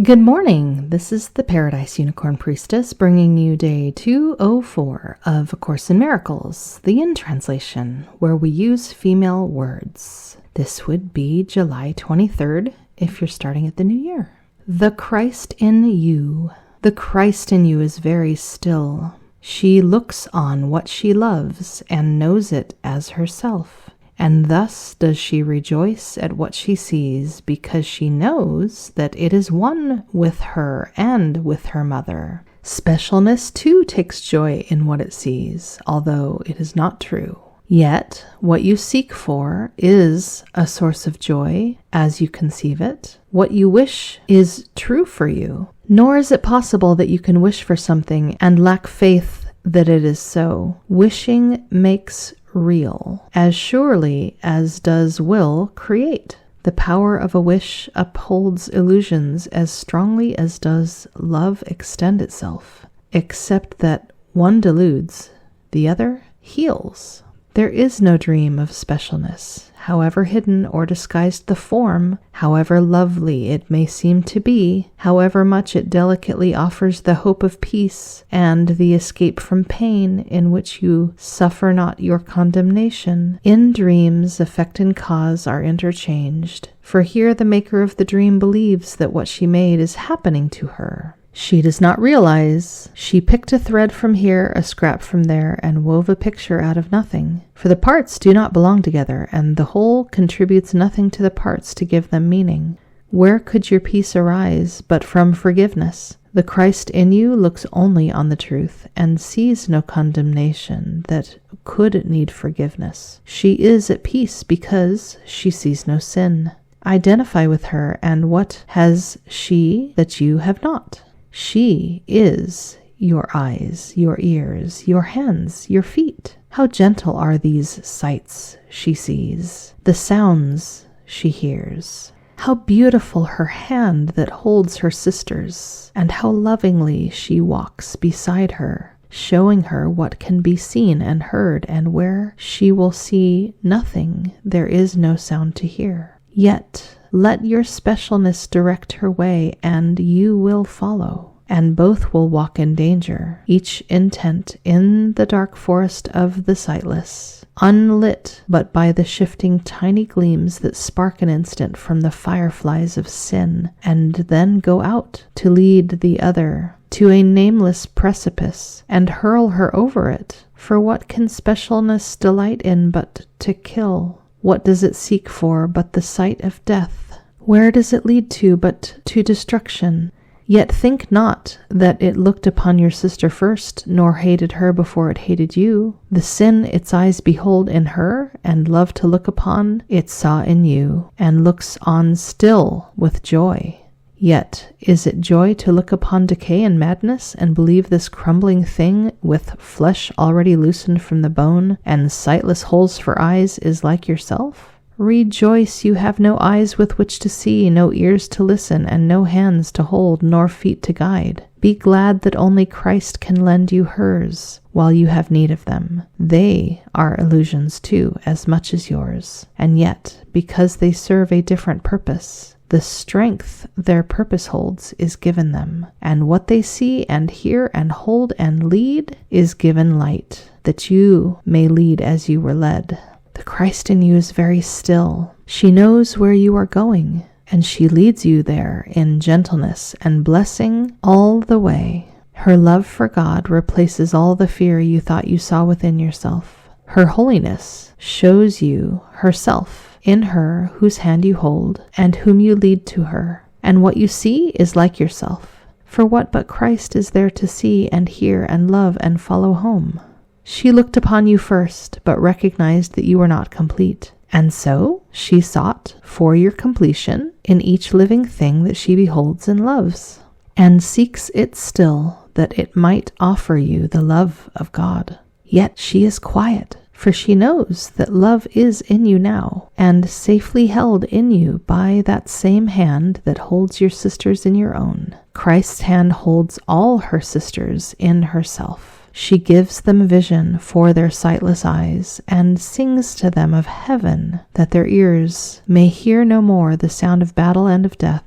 Good morning. This is the Paradise Unicorn Priestess bringing you day 204 of A Course in Miracles, the In Translation, where we use female words. This would be July 23rd if you're starting at the new year. The Christ in you. The Christ in you is very still. She looks on what she loves and knows it as herself. And thus does she rejoice at what she sees, because she knows that it is one with her and with her mother. Specialness too takes joy in what it sees, although it is not true. Yet what you seek for is a source of joy as you conceive it. What you wish is true for you. Nor is it possible that you can wish for something and lack faith that it is so. Wishing makes real, as surely as does will create. The power of a wish upholds illusions as strongly as does love extend itself, except that one deludes, the other heals. There is no dream of specialness, however hidden or disguised the form, however lovely it may seem to be, however much it delicately offers the hope of peace and the escape from pain in which you suffer not your condemnation. In dreams, effect and cause are interchanged, for here the maker of the dream believes that what she made is happening to her. She does not realize she picked a thread from here, a scrap from there, and wove a picture out of nothing. For the parts do not belong together, and the whole contributes nothing to the parts to give them meaning. Where could your peace arise but from forgiveness? The Christ in you looks only on the truth, and sees no condemnation that could need forgiveness. She is at peace because she sees no sin. Identify with her, and what has she that you have not? She is your eyes, your ears, your hands, your feet. How gentle are these sights she sees, the sounds she hears. How beautiful her hand that holds her sister's, and how lovingly she walks beside her, showing her what can be seen and heard, and where she will see nothing, there is no sound to hear. Yet let your specialness direct her way, and you will follow, and both will walk in danger, each intent in the dark forest of the sightless, unlit but by the shifting tiny gleams that spark an instant from the fireflies of sin, and then go out to lead the other to a nameless precipice, and hurl her over it. For what can specialness delight in but to kill? What does it seek for but the sight of death? Where does it lead to but to destruction? Yet think not that it looked upon your sister first, nor hated her before it hated you. The sin its eyes behold in her, and love to look upon, it saw in you, and looks on still with joy. Yet is it joy to look upon decay and madness, and believe this crumbling thing with flesh already loosened from the bone, and sightless holes for eyes, is like yourself? Rejoice, you have no eyes with which to see, no ears to listen, and no hands to hold, nor feet to guide. Be glad that only Christ can lend you hers while you have need of them. They are illusions too, as much as yours, and yet, because they serve a different purpose, the strength their purpose holds is given them, and what they see and hear and hold and lead is given light, that you may lead as you were led. The Christ in you is very still. She knows where you are going, and she leads you there in gentleness and blessing all the way. Her love for God replaces all the fear you thought you saw within yourself. Her holiness shows you herself in her whose hand you hold and whom you lead to her. And what you see is like yourself. For what but Christ is there to see and hear and love and follow home? She looked upon you first, but recognized that you were not complete. And so she sought for your completion in each living thing that she beholds and loves, and seeks it still, that it might offer you the love of God. Yet she is quiet, for she knows that love is in you now, and safely held in you by that same hand that holds your sisters in your own. Christ's hand holds all her sisters in herself. She gives them vision for their sightless eyes, and sings to them of heaven, that their ears may hear no more the sound of battle and of death.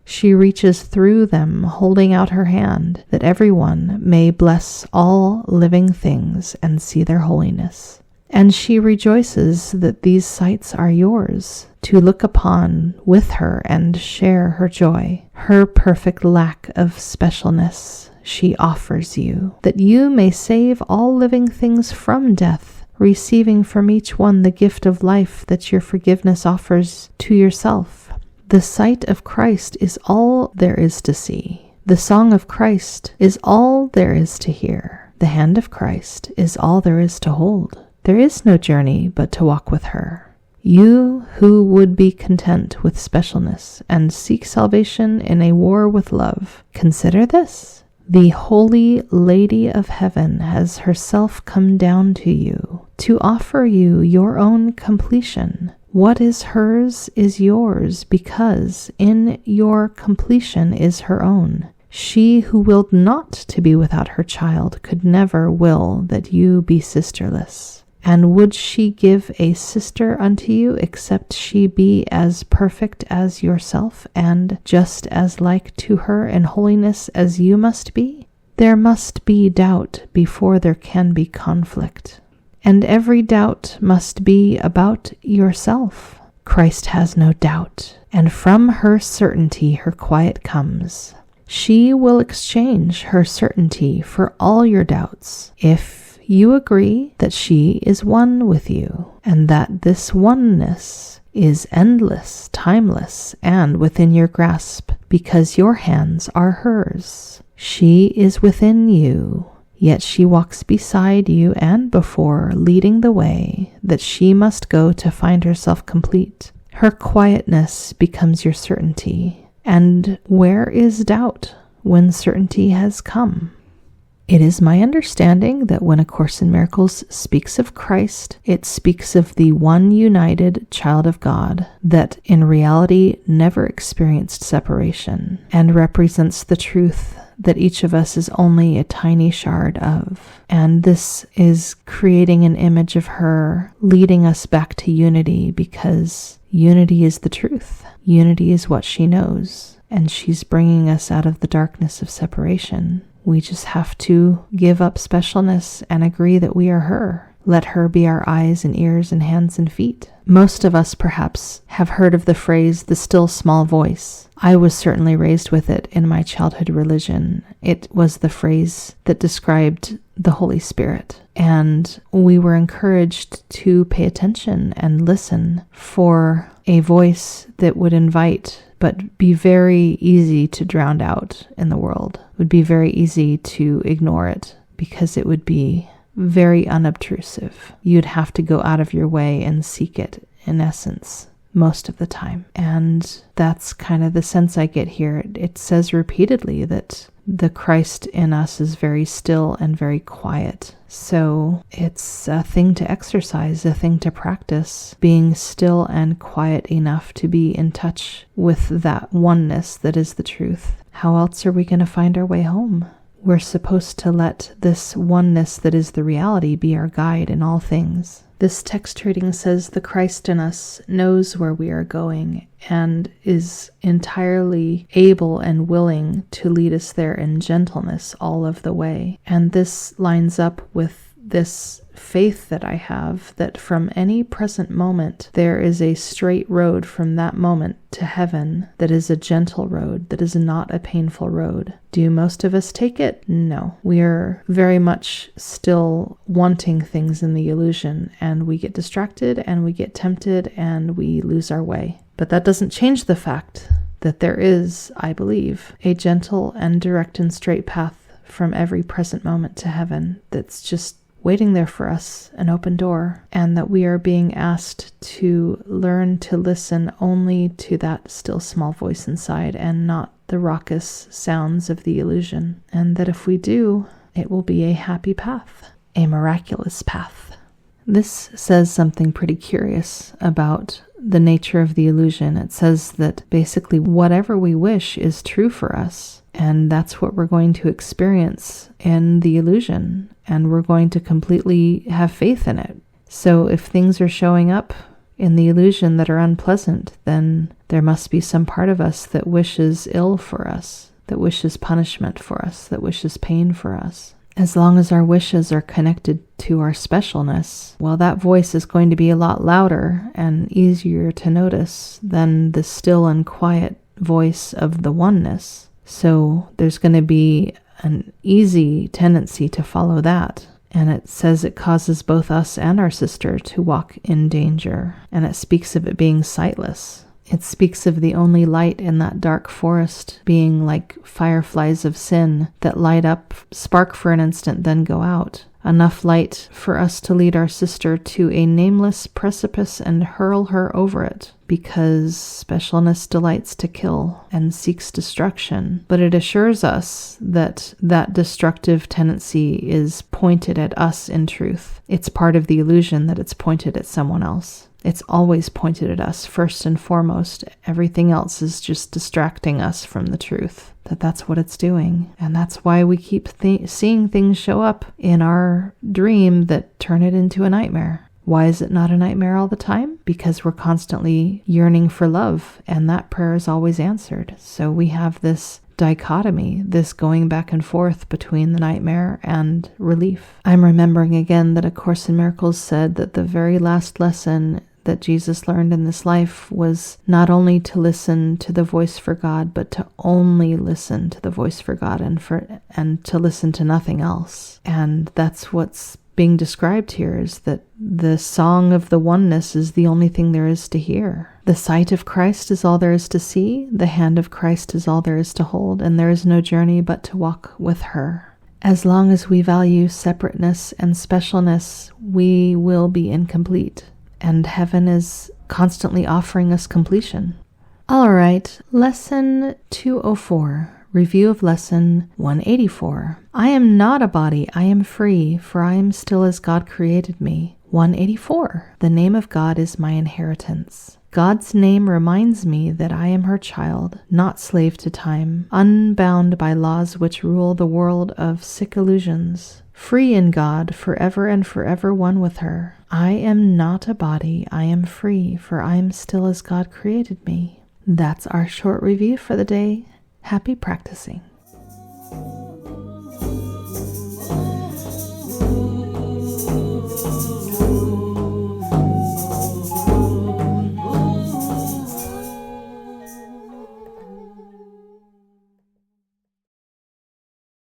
She reaches through them, holding out her hand, that everyone may bless all living things and see their holiness. And she rejoices that these sights are yours, to look upon with her and share her joy. Her perfect lack of specialness she offers you, that you may save all living things from death, receiving from each one the gift of life that your forgiveness offers to yourself. The sight of Christ is all there is to see. The song of Christ is all there is to hear. The hand of Christ is all there is to hold. There is no journey but to walk with her. You who would be content with specialness and seek salvation in a war with love, consider this. The Holy Lady of Heaven has herself come down to you to offer you your own completion. What is hers is yours, because in your completion is her own. She who willed not to be without her child could never will that you be sisterless. And would she give a sister unto you, except she be as perfect as yourself, and just as like to her in holiness as you must be? There must be doubt before there can be conflict. And every doubt must be about yourself. Christ has no doubt, and from her certainty her quiet comes. She will exchange her certainty for all your doubts, if you agree that she is one with you, and that this oneness is endless, timeless, and within your grasp, because your hands are hers. She is within you, yet she walks beside you and before, leading the way that she must go to find herself complete. Her quietness becomes your certainty. And where is doubt when certainty has come? It is my understanding that when A Course in Miracles speaks of Christ, it speaks of the one united child of God that in reality never experienced separation, and represents the truth that each of us is only a tiny shard of. And this is creating an image of her, leading us back to unity, because unity is the truth. Unity is what she knows, and she's bringing us out of the darkness of separation. We just have to give up specialness and agree that we are her. Let her be our eyes and ears and hands and feet. Most of us perhaps have heard of the phrase, the still small voice. I was certainly raised with it in my childhood religion. It was the phrase that described the Holy Spirit. And we were encouraged to pay attention and listen for a voice that would invite, but be very easy to drown out in the world. It would be very easy to ignore it because it would be very unobtrusive. You'd have to go out of your way and seek it, in essence, most of the time. And that's kind of the sense I get here. It says repeatedly that the Christ in us is very still and very quiet. So it's a thing to exercise, a thing to practice, being still and quiet enough to be in touch with that oneness that is the truth. How else are we going to find our way home? We're supposed to let this oneness that is the reality be our guide in all things. This text reading says the Christ in us knows where we are going and is entirely able and willing to lead us there in gentleness all of the way. And this lines up with this faith that I have, that from any present moment there is a straight road from that moment to heaven that is a gentle road, that is not a painful road. Do most of us take it? No. We are very much still wanting things in the illusion, and we get distracted and we get tempted and we lose our way. But that doesn't change the fact that there is, I believe, a gentle and direct and straight path from every present moment to heaven that's just waiting there for us, an open door, and that we are being asked to learn to listen only to that still small voice inside and not the raucous sounds of the illusion. And that if we do, it will be a happy path, a miraculous path. This says something pretty curious about the nature of the illusion. It says that basically whatever we wish is true for us, and that's what we're going to experience in the illusion, and we're going to completely have faith in it. So if things are showing up in the illusion that are unpleasant, then there must be some part of us that wishes ill for us, that wishes punishment for us, that wishes pain for us. As long as our wishes are connected to our specialness, well, that voice is going to be a lot louder and easier to notice than the still and quiet voice of the oneness. So there's going to be an easy tendency to follow that. And it says it causes both us and our sister to walk in danger. And it speaks of it being sightless. It speaks of the only light in that dark forest being like fireflies of sin that light up, spark for an instant, then go out. Enough light for us to lead our sister to a nameless precipice and hurl her over it, because specialness delights to kill and seeks destruction. But it assures us that that destructive tendency is pointed at us in truth. It's part of the illusion that it's pointed at someone else. It's always pointed at us first and foremost. Everything else is just distracting us from the truth. That's what it's doing. And that's why we keep seeing things show up in our dream that turn it into a nightmare. Why is it not a nightmare all the time? Because we're constantly yearning for love, and that prayer is always answered. So we have this dichotomy, this going back and forth between the nightmare and relief. I'm remembering again that A Course in Miracles said that the very last lesson that Jesus learned in this life was not only to listen to the voice for God, but to only listen to the voice for God and to listen to nothing else. And that's what's being described here, is that the song of the oneness is the only thing there is to hear. The sight of Christ is all there is to see, the hand of Christ is all there is to hold, and there is no journey but to walk with her. As long as we value separateness and specialness, we will be incomplete, and heaven is constantly offering us completion. All right, Lesson 204. Review of Lesson 184. I am not a body, I am free, for I am still as God created me. 184. The name of God is my inheritance. God's name reminds me that I am her child, not slave to time, unbound by laws which rule the world of sick illusions. Free in God, forever and forever one with her. I am not a body, I am free, for I am still as God created me. That's our short review for the day. Happy practicing.